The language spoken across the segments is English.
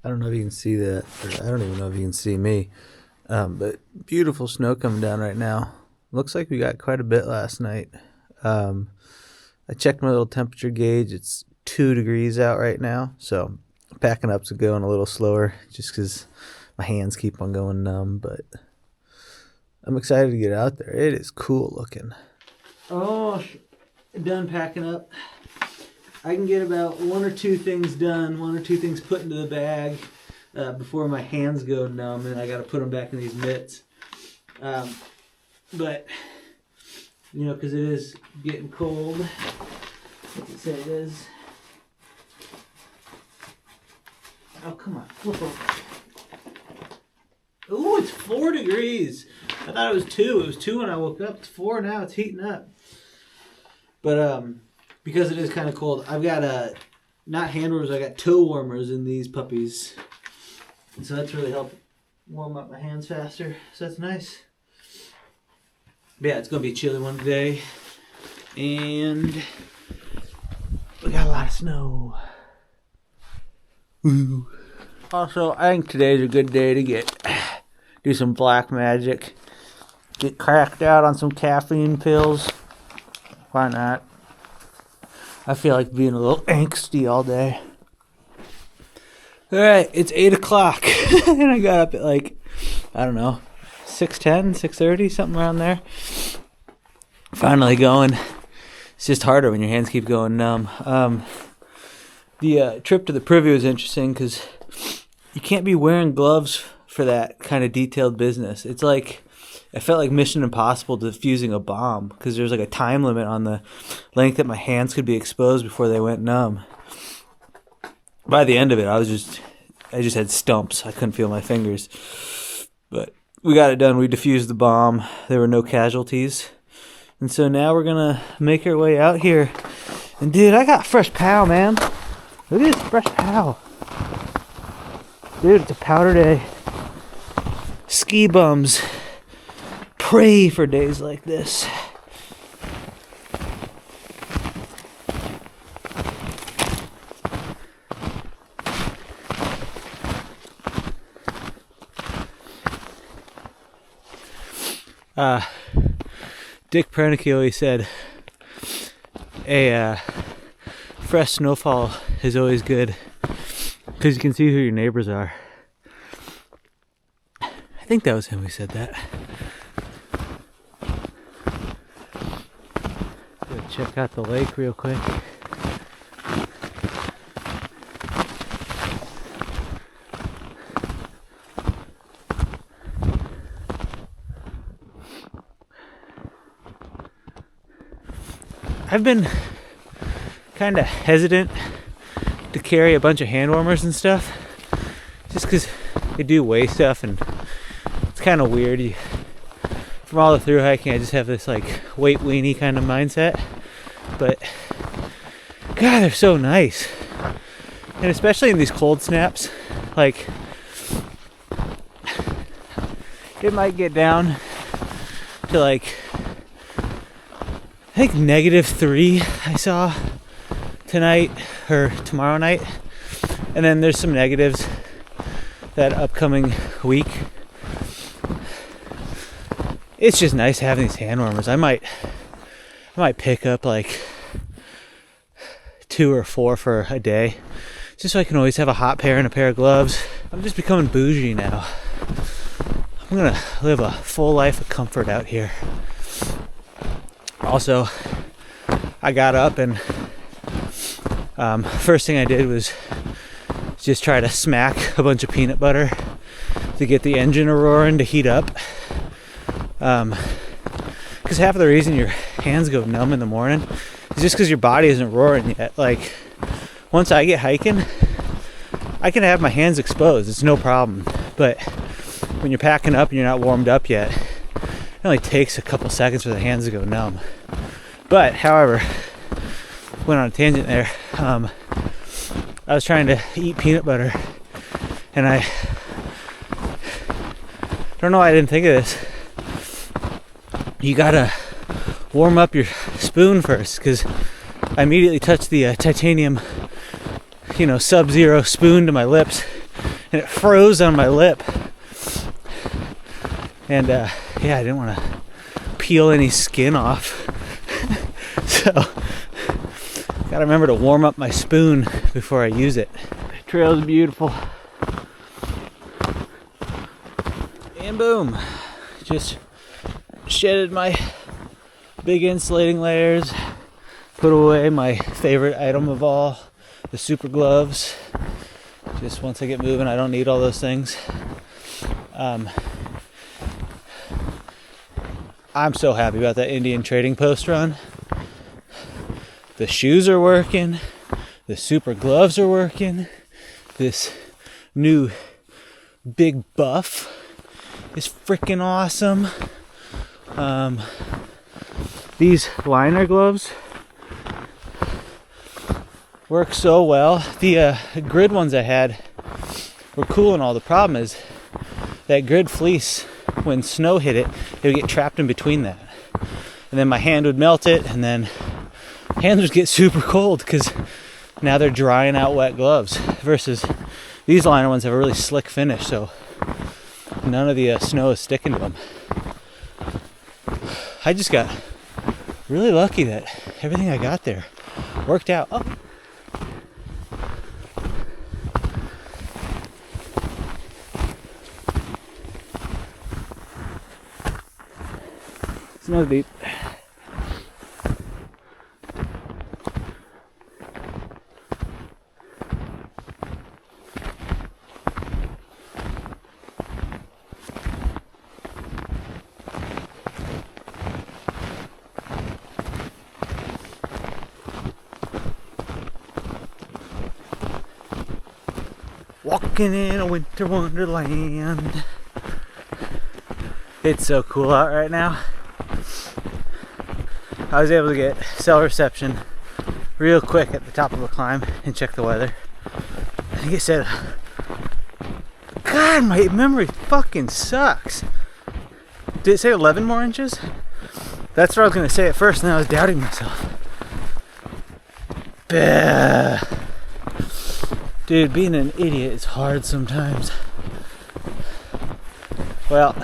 I don't know if you can see that, or I don't even know if you can see me. But beautiful snow coming down right now. Looks like we got quite a bit last night. I checked my little temperature gauge. It's 2 degrees out right now, so packing up's going a little slower just because my hands keep on going numb. But I'm excited to get out there. It is cool looking. Oh, done packing up. I can get about 1 or 2 things done, 1 or 2 things put into the bag before my hands go numb, and I got to put them back in these mitts. But, you know, because it is getting cold, like it said it is. Oh, come on, flip over. Ooh, it's 4 degrees. I thought it was 2. It was 2 when I woke up. It's 4 now. It's heating up. But, because it is kind of cold, I've got not hand warmers, I got toe warmers in these puppies. And so that's really helped warm up my hands faster. So that's nice. But yeah, it's going to be a chilly one today. And we got a lot of snow. Woo. Also, I think today's a good day to do some black magic. Get cracked out on some caffeine pills. Why not? I feel like being a little angsty all day. Alright, it's 8 o'clock. And I got up at like, I don't know, 6:10, 6:30, something around there. Finally going. It's just harder when your hands keep going numb. The trip to the privy was interesting because you can't be wearing gloves for that kind of detailed business. It's like, I felt like Mission Impossible defusing a bomb because there's like a time limit on the length that my hands could be exposed before they went numb. By the end of it, I just had stumps. I couldn't feel my fingers. But we got it done. We defused the bomb. There were no casualties. And so now we're going to make our way out here. And dude, I got fresh pow, man. Look at this fresh pow. Dude, it's a powder day. Ski bums pray for days like this. Dick Pernicke always said a fresh snowfall is always good because you can see who your neighbors are. I think that was him who said that. Check out the lake real quick. I've been kind of hesitant to carry a bunch of hand warmers and stuff just because they do weigh stuff and it's kind of weird. From all the thru hiking, I just have this like weight weenie kind of mindset. But God, they're so nice. And especially in these cold snaps, like it might get down to like I think -3 I saw tonight or tomorrow night. And then there's some negatives that upcoming week. It's just nice having these hand warmers. I might pick up like 2 or 4 for a day, just so I can always have a hot pair and a pair of gloves. I'm just becoming bougie now. I'm gonna live a full life of comfort out here. Also, I got up and first thing I did was just try to smack a bunch of peanut butter to get the engine a-roaring to heat up. Because half of the reason your hands go numb in the morning is just because your body isn't roaring yet. Like, once I get hiking, I can have my hands exposed. It's no problem. But when you're packing up and you're not warmed up yet, it only takes a couple seconds for the hands to go numb. But, however, went on a tangent there. I was trying to eat peanut butter, and I don't know why I didn't think of this. You gotta warm up your spoon first, because I immediately touched the titanium, Sub-Zero spoon to my lips, and it froze on my lip. And yeah, I didn't want to peel any skin off. So gotta remember to warm up my spoon before I use it. The trail's beautiful. And boom, just shedded my big insulating layers, put away my favorite item of all, the super gloves. Just once I get moving, I don't need all those things. I'm so happy about that Indian Trading Post run. The shoes are working, the super gloves are working, this new big buff is freaking awesome. These liner gloves work so well. The grid ones I had were cool and all. The problem is that grid fleece, when snow hit it, it would get trapped in between that. And then my hand would melt it, and then hands would get super cold because now they're drying out wet gloves. Versus these liner ones have a really slick finish, so none of the snow is sticking to them. I just got really lucky that everything I got there worked out. Oh. Snow's deep. Walking in a winter wonderland. It's so cool out right now. I was able to get cell reception real quick at the top of a climb and check the weather. I think it said, God, my memory fucking sucks. Did it say 11 more inches? That's what I was going to say at first, and then I was doubting myself. Bah. Dude, being an idiot is hard sometimes. Well,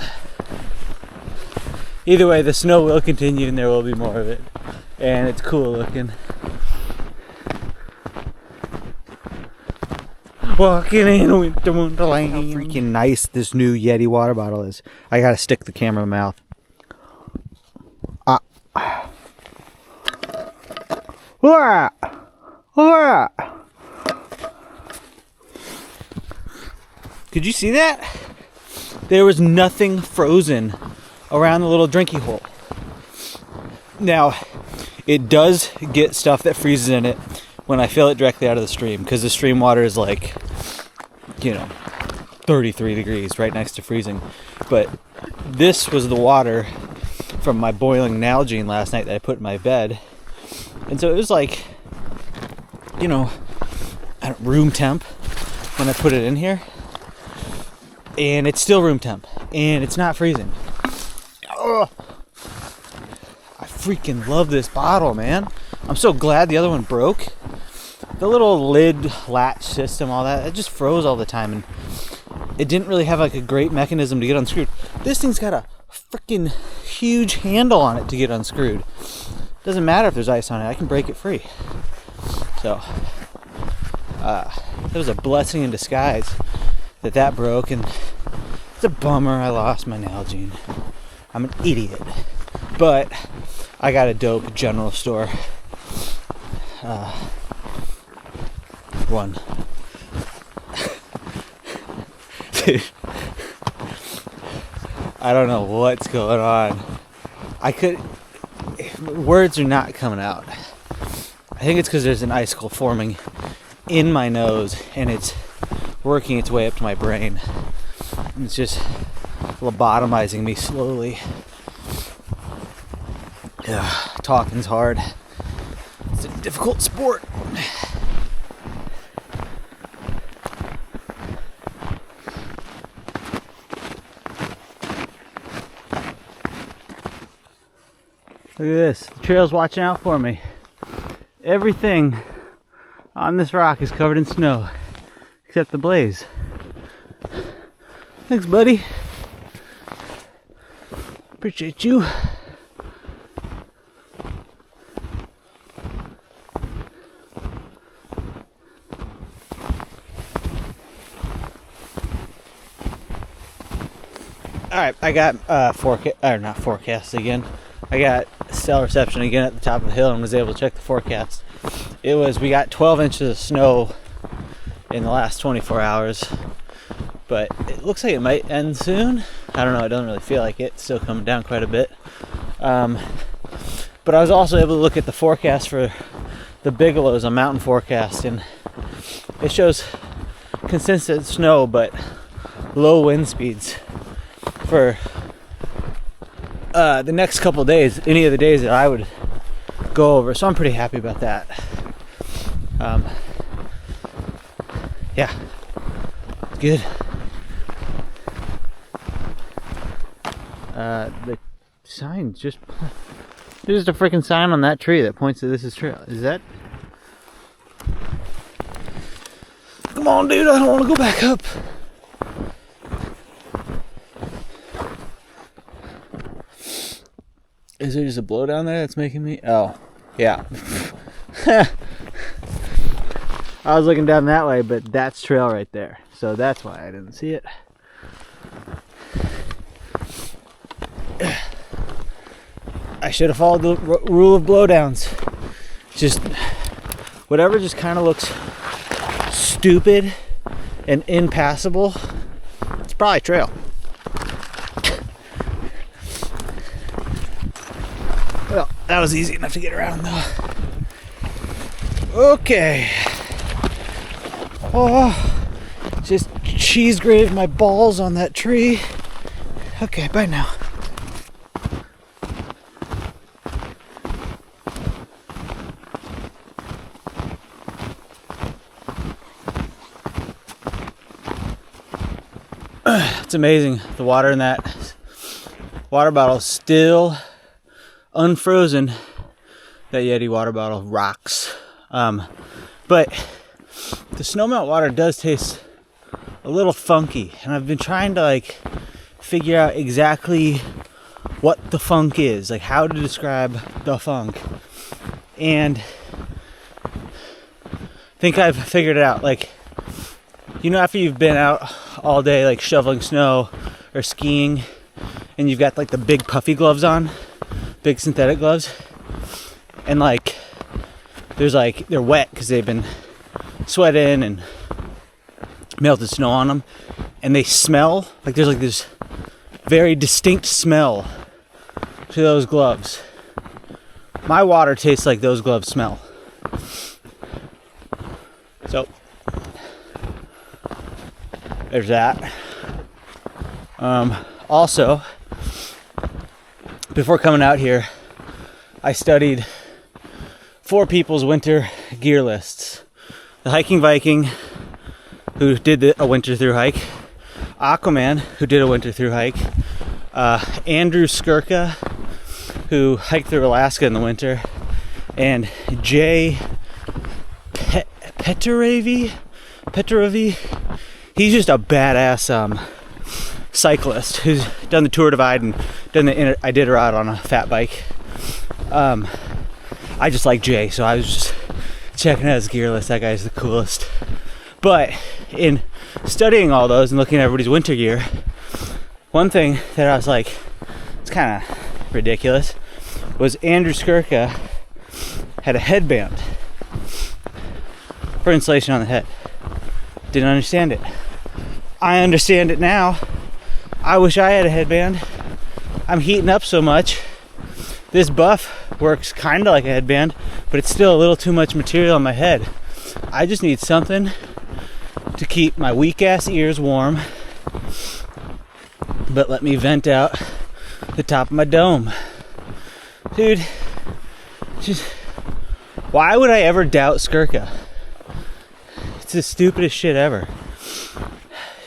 either way, the snow will continue and there will be more of it. And it's cool looking. Walking in a winter wonderland. How freaking nice this new Yeti water bottle is. I gotta stick the camera in my mouth. Could you see that? There was nothing frozen around the little drinky hole. Now, it does get stuff that freezes in it when I fill it directly out of the stream, because the stream water is like, 33 degrees right next to freezing. But this was the water from my boiling Nalgene last night that I put in my bed. And so it was like, room temp when I put it in here. And it's still room temp. And it's not freezing. Ugh. I freaking love this bottle, man. I'm so glad the other one broke. The little lid latch system, all that, it just froze all the time. And it didn't really have like a great mechanism to get unscrewed. This thing's got a freaking huge handle on it to get unscrewed. Doesn't matter if there's ice on it. I can break it free. So, it was a blessing in disguise that broke, and it's a bummer I lost my Nalgene. I'm an idiot. But I got a dope general store one. Dude, I don't know what's going on. Words are not coming out. I think it's because there's an icicle forming in my nose and it's working its way up to my brain. And it's just lobotomizing me slowly. Yeah, talking's hard. It's a difficult sport. Look at this. The trail's watching out for me. Everything on this rock is covered in snow, except the blaze. Thanks, buddy. Appreciate you. Alright, I got not forecast again. I got cell reception again at the top of the hill and was able to check the forecast. We got 12 inches of snow in the last 24 hours, but it looks like it might end soon. I don't know, it doesn't really feel like it. It's still coming down quite a bit. But I was also able to look at the forecast for the Bigelows, a mountain forecast, and it shows consistent snow but low wind speeds for the next couple days, any of the days that I would go over. So I'm pretty happy about that. Yeah, it's good. The sign there's a freaking sign on that tree that points to this is trail. Is that? Come on, dude, I don't want to go back up. Is there just a blow down there that's making me? Oh, yeah. I was looking down that way, but that's trail right there. So that's why I didn't see it. I should have followed the rule of blowdowns. Just whatever just kind of looks stupid and impassable, it's probably trail. Well, that was easy enough to get around though. Okay. Oh, just cheese grated my balls on that tree. Okay, bye now. It's amazing. The water in that water bottle is still unfrozen. That Yeti water bottle rocks. But the snowmelt water does taste a little funky, and I've been trying to figure out exactly what the funk is, like how to describe the funk, and I think I've figured it out. After you've been out all day shoveling snow or skiing, and you've got the big puffy gloves on, big synthetic gloves, and they're wet because they've been sweating and melted snow on them, and they smell there's this very distinct smell to those gloves. My water tastes like those gloves smell. So there's that. Also, before coming out here, I studied 4 people's winter gear lists. The Hiking Viking, who did a winter through hike. Aquaman, who did a winter through hike. Andrew Skirka, who hiked through Alaska in the winter. And Jay Peteravy. He's just a badass cyclist who's done the Tour Divide and done the Iditarod on a fat bike. I just like Jay, so I was just checking out his gear list. That guy's the coolest. But in studying all those and looking at everybody's winter gear, one thing that I was like, it's kind of ridiculous, was Andrew Skirka had a headband for insulation on the head. Didn't understand it. I understand it now. I wish I had a headband. I'm heating up so much. This buff works kind of like a headband, but it's still a little too much material on my head. I just need something to keep my weak ass ears warm, but let me vent out the top of my dome. Dude, just why would I ever doubt Skirka? It's the stupidest shit ever.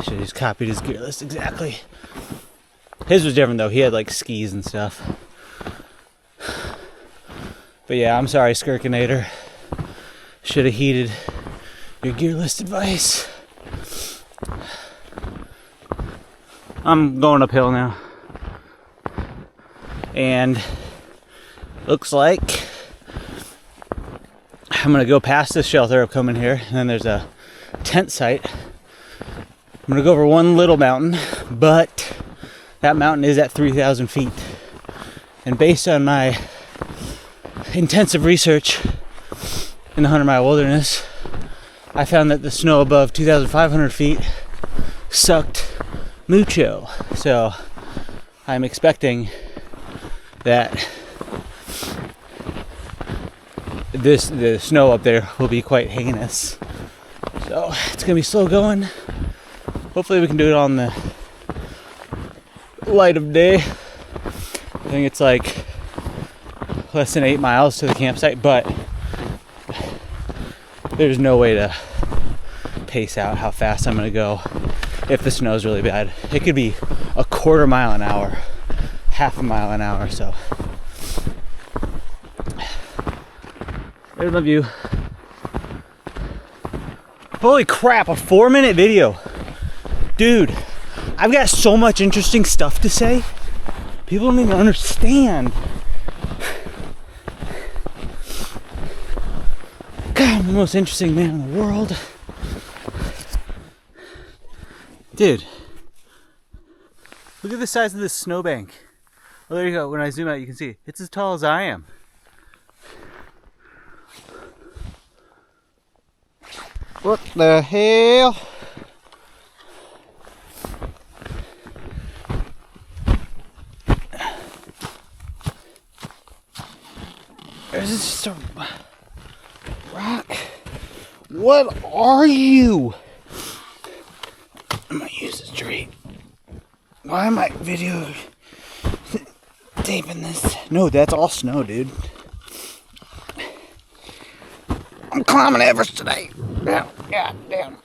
Should have just copied his gear list exactly. His was different though. He had skis and stuff. But yeah, I'm sorry, Skirkinator. Should have heeded your gear list advice. I'm going uphill now. And looks like I'm gonna go past this shelter of coming here, and then there's a tent site. I'm gonna go over one little mountain, but that mountain is at 3,000 feet. And based on my intensive research in the 100-mile wilderness, I found that the snow above 2,500 feet sucked mucho. So I'm expecting that the snow up there will be quite heinous. So it's gonna be slow going. Hopefully we can do it on the light of day. I think it's like less than 8 miles to the campsite, but there's no way to pace out how fast I'm gonna go if the snow is really bad. It could be a quarter mile an hour, half a mile an hour. So there's my view. Holy crap, a 4-minute video. Dude, I've got so much interesting stuff to say. People don't even understand. God, I'm the most interesting man in the world. Dude, look at the size of this snowbank. Oh, there you go. When I zoom out, you can see it's as tall as I am. What the hell? There's just a rock. What are you? I'm gonna use this tree. Why am I video taping this? No, that's all snow, dude. I'm climbing Everest today. God damn.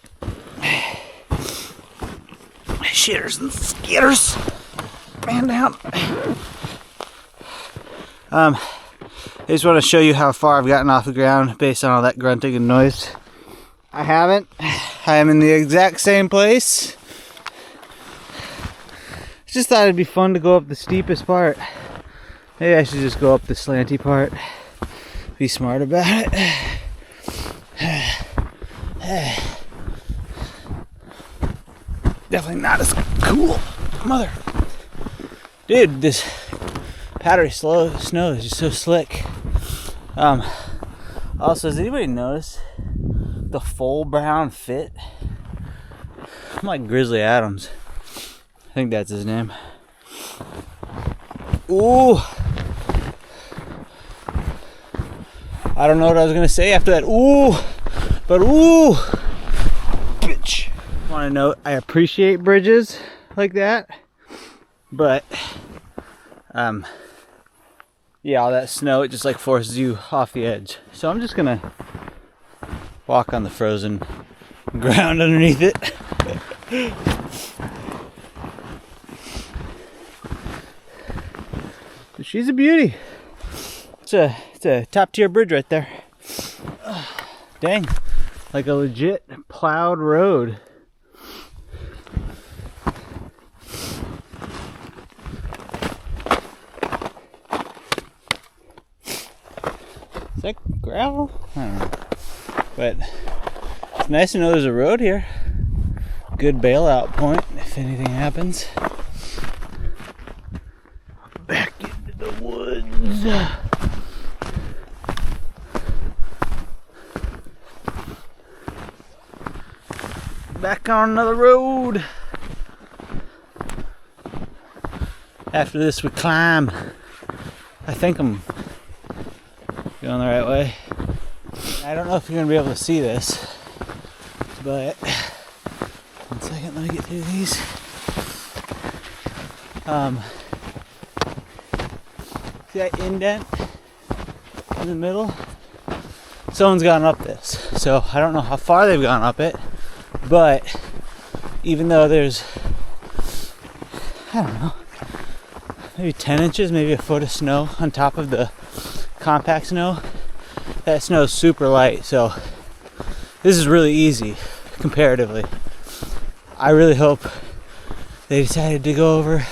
Shitters and skitters. Man down. I just want to show you how far I've gotten off the ground based on all that grunting and noise. I haven't. I am in the exact same place. Just thought it'd be fun to go up the steepest part. Maybe I should just go up the slanty part. Be smart about it. Definitely not as cool. Mother. Dude, this powdery snow is just so slick. Also, does anybody notice the full brown fit? I'm like Grizzly Adams. I think that's his name. Ooh. I don't know what I was gonna say after that. Ooh. But ooh. Bitch. I want to note, I appreciate bridges like that. But, yeah, all that snow, it just like forces you off the edge. So I'm just gonna walk on the frozen ground underneath it. She's a beauty. It's a top tier bridge right there. Dang, like a legit plowed road. Is that gravel? I don't know. But it's nice to know there's a road here. Good bailout point if anything happens. Back into the woods. Back on another road. After this we climb. I think I'm going the right way. I don't know if you're going to be able to see this, but one second, let me get through these. See that indent in the middle? Someone's gone up this, so I don't know how far they've gone up it, but even though there's, I don't know, maybe 10 inches, maybe a foot of snow on top of the compact snow, that snow is super light, so this is really easy comparatively. I really hope they decided to go over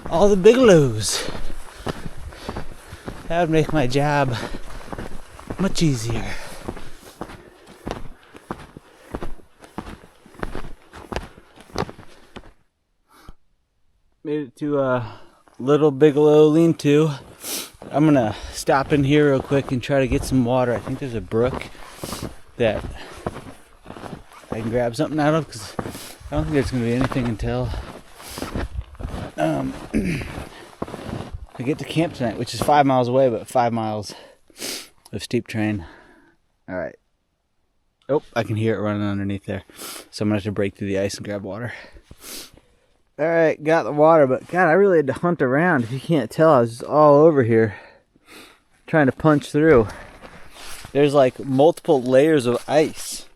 all the Bigelows. That would make my job much easier. Made it to Little Bigelow lean-to. I'm gonna stop in here real quick and try to get some water. I think there's a brook that I can grab something out of, because I don't think there's gonna be anything until I get to camp tonight, which is 5 miles away, but 5 miles of steep terrain. All right. Oh, I can hear it running underneath there. So I'm gonna have to break through the ice and grab water. All right, got the water, but God, I really had to hunt around. If you can't tell, I was just all over here trying to punch through. There's like multiple layers of ice.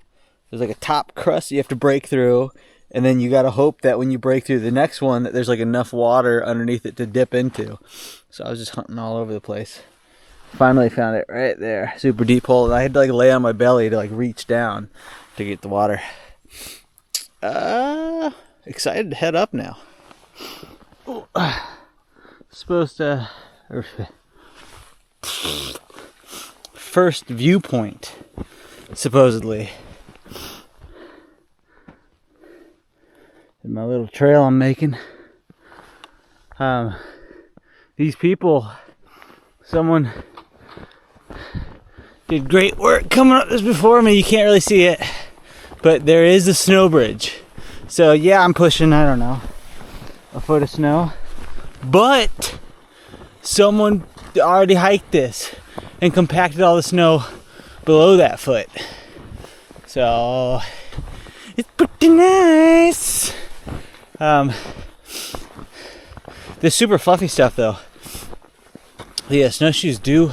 There's like a top crust you have to break through, and then you got to hope that when you break through the next one that there's like enough water underneath it to dip into. So I was just hunting all over the place. Finally found it right there. Super deep hole, and I had to like lay on my belly to like reach down to get the water. Excited to head up now. Ooh. Supposed to... First viewpoint, supposedly. And my little trail I'm making. These people, someone did great work coming up this before me. You can't really see it, but there is a snow bridge. So yeah, I'm pushing, I don't know, a foot of snow. But someone already hiked this and compacted all the snow below that foot. So it's pretty nice. This super fluffy stuff though. Yeah, snowshoes do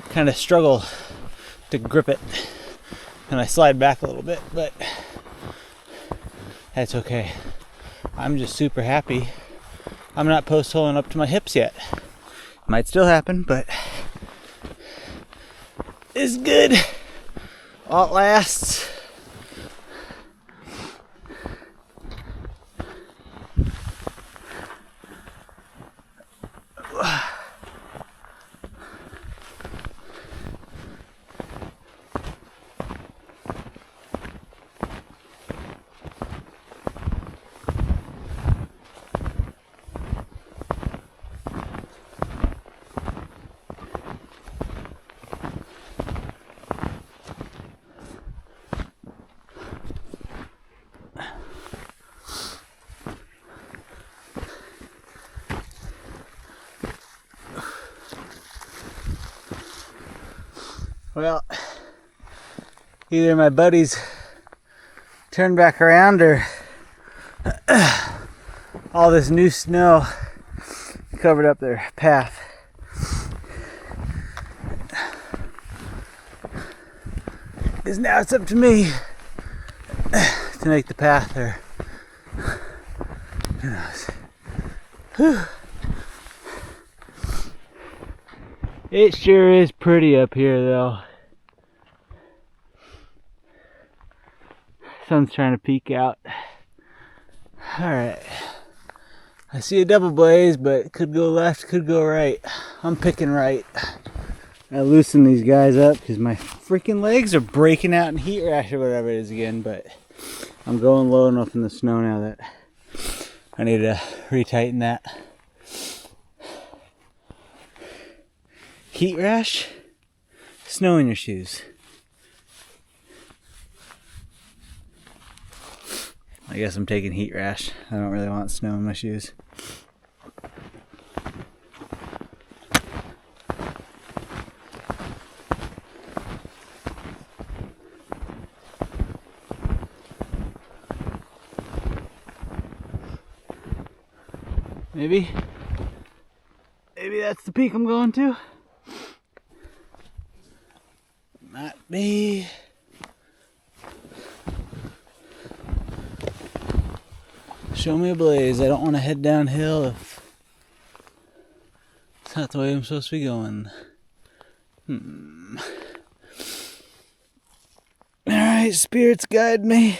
kind of struggle to grip it. And I slide back a little bit, but that's okay. I'm just super happy I'm not post-holing up to my hips yet. Might still happen, but it's good while it lasts. Well, either my buddies turned back around or all this new snow covered up their path. Because now it's up to me to make the path, or who knows. Whew. It sure is pretty up here though. Sun's trying to peek out. Alright. I see a double blaze, but it could go left, could go right. I'm picking right. I loosen these guys up because my freaking legs are breaking out in heat rash or whatever it is again, but I'm going low enough in the snow now that I need to retighten that. Heat rash? Snow in your shoes. I guess I'm taking heat rash. I don't really want snow in my shoes. Maybe that's the peak I'm going to. Might be. Show me a blaze. I don't want to head downhill if it's not the way I'm supposed to be going. Alright, spirits guide me.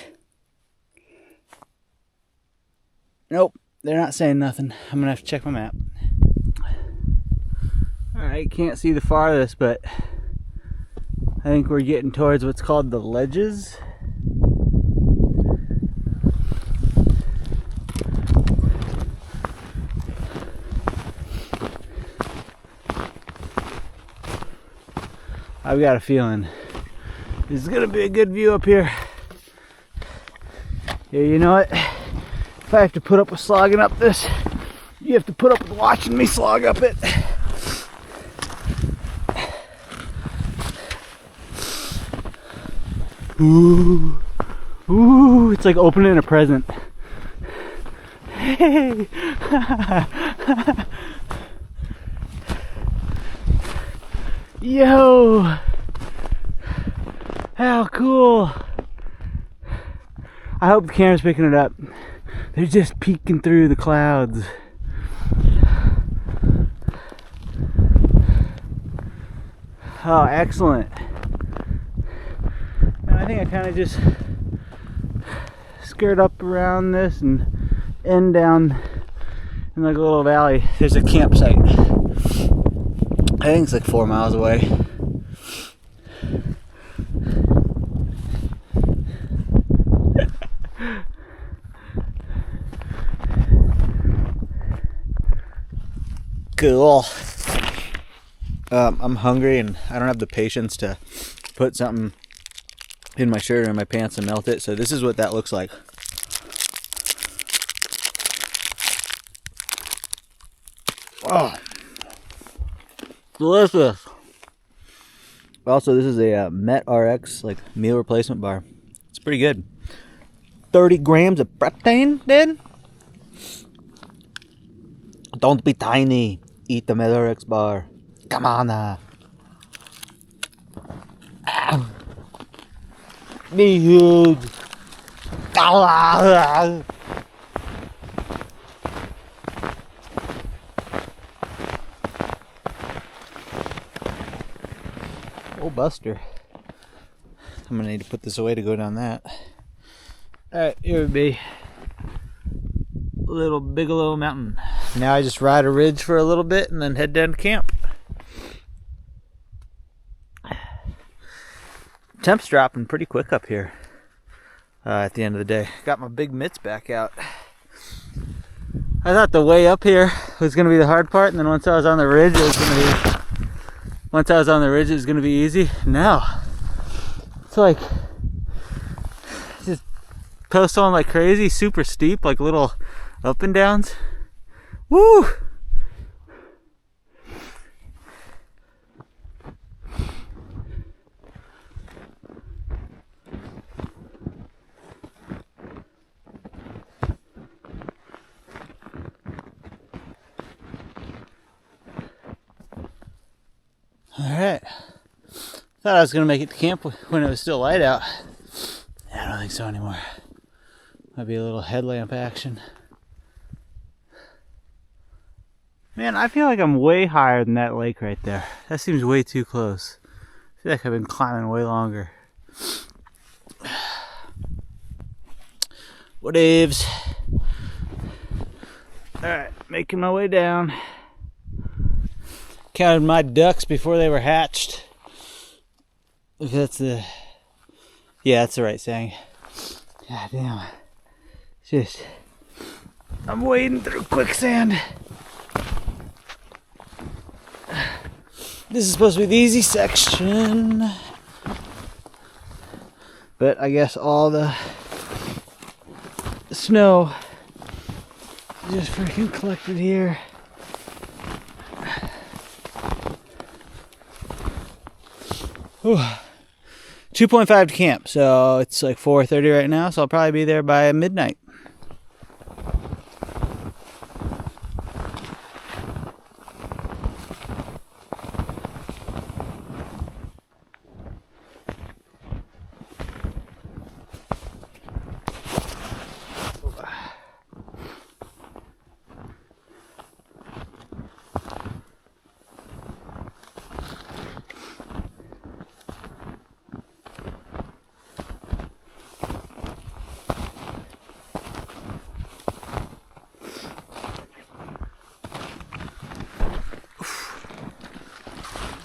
Nope, they're not saying nothing. I'm gonna have to check my map. Alright, can't see the farthest, but I think we're getting towards what's called the ledges. I've got a feeling this is gonna be a good view up here. Yeah, you know what? If I have to put up with slogging up this, you have to put up with watching me slog up it. Ooh, ooh, it's like opening a present. Hey. Yo, how cool. I hope the camera's picking it up. They're just peeking through the clouds. Oh, excellent. And I think I kind of just skirt up around this and end down in like a little valley. There's a campsite. I think it's like 4 miles away. Cool. I'm hungry and I don't have the patience to put something in my shirt or in my pants and melt it. So this is what that looks like. Oh, delicious. Also, this is a Met RX like meal replacement bar. It's pretty good. 30 grams of protein, then. Don't be tiny. Eat the Met RX bar. Come on now. Be huge. Oh, Buster. I'm gonna need to put this away to go down that. Alright, here would be Little Bigelow Mountain. Now I just ride a ridge for a little bit and then head down to camp. Temp's dropping pretty quick up here at the end of the day. Got my big mitts back out. I thought the way up here was going to be the hard part, and then once I was on the ridge, it was going to be easy. Now, it's like just post on like crazy, super steep, like little up and downs. Woo! Alright. Thought I was going to make it to camp when it was still light out. I don't think so anymore. Might be a little headlamp action. Man, I feel like I'm way higher than that lake right there. That seems way too close. I feel like I've been climbing way longer. Whatevs. Alright, making my way down. Counted my ducks before they were hatched. If that's the... Yeah, that's the right saying. God damn. Just... I'm wading through quicksand. This is supposed to be the easy section. But I guess all the snow just freaking collected here. Whew. 2.5 to camp, so it's like 4:30 right now, so I'll probably be there by midnight.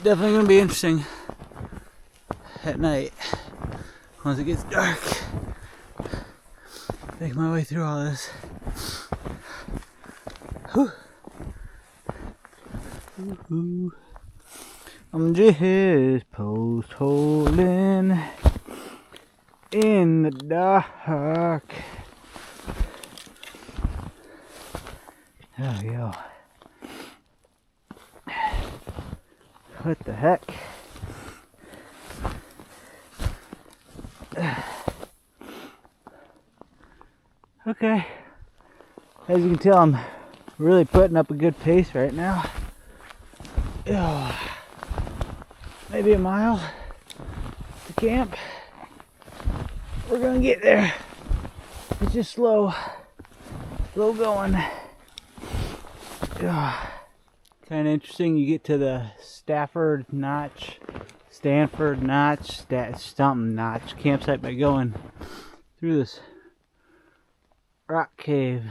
definitely gonna be interesting at night once it gets dark. Make my way through all this. Whew. Ooh. I'm just post holding in the dark. Oh, yo. What the heck? Okay. As you can tell, I'm really putting up a good pace right now. Oh, maybe a mile to camp. We're gonna get there. It's just slow going. Oh. Kind of interesting. You get to the Stanford Notch campsite by going through this rock cave.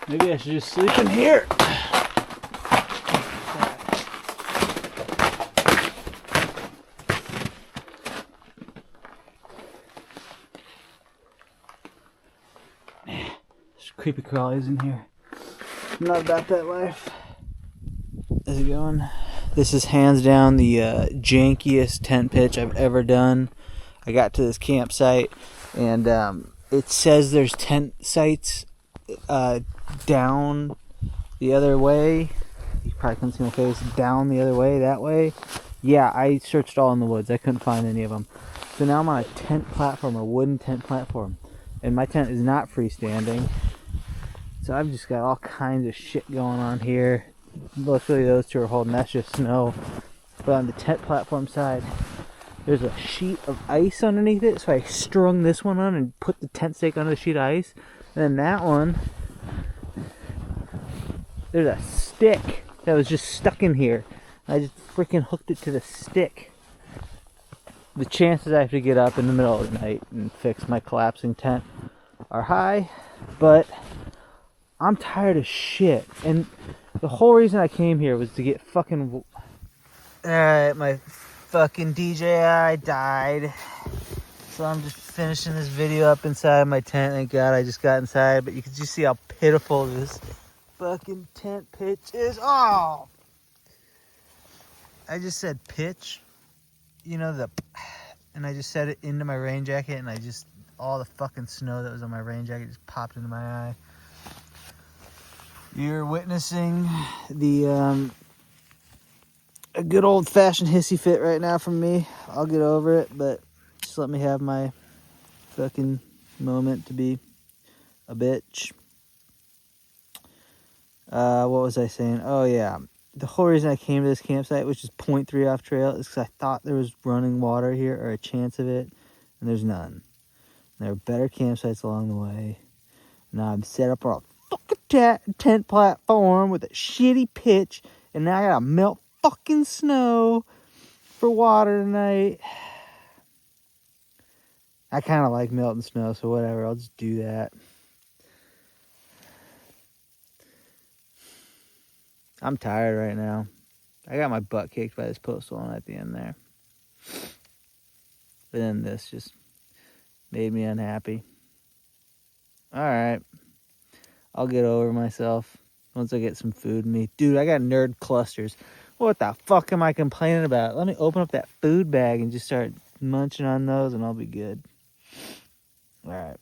Maybe I should just sleep in here. There's creepy crawlies in here. I'm not about that life. How's it going? This is hands down the jankiest tent pitch I've ever done. I got to this campsite and it says there's tent sites down the other way. You probably couldn't see my face. Down the other way, that way. Yeah, I searched all in the woods. I couldn't find any of them. So now I'm on a tent platform, a wooden tent platform. And my tent is not freestanding. So I've just got all kinds of shit going on here. Luckily those two are holding. That's just snow. But on the tent platform side, there's a sheet of ice underneath it. So I strung this one on and put the tent stake under the sheet of ice. And then that one, there's a stick that was just stuck in here. I just freaking hooked it to the stick. The chances I have to get up in the middle of the night and fix my collapsing tent are high, but I'm tired of shit. And the whole reason I came here was to get fucking... Alright, my fucking DJI died. So I'm just finishing this video up inside my tent. Thank God I just got inside, but you can just see how pitiful this fucking tent pitch is. Oh! I just said pitch. You know, and I just set it into my rain jacket, and all the fucking snow that was on my rain jacket just popped into my eye. You're witnessing a good old-fashioned hissy fit right now from me. I'll get over it, but just let me have my fucking moment to be a bitch. What was I saying? Oh, yeah. The whole reason I came to this campsite, which is 0.3 off trail, is because I thought there was running water here, or a chance of it, and there's none. And there are better campsites along the way. Now I'm set up on a fucking tent platform with a shitty pitch, and now I gotta melt fucking snow for water tonight. I kind of like melting snow, so whatever, I'll just do that. I'm tired right now. I got my butt kicked by this postal one at the end there. But then this just made me unhappy. Alright. I'll get over myself once I get some food in me. Dude, I got nerd clusters. What the fuck am I complaining about? Let me open up that food bag and just start munching on those and I'll be good. Alright.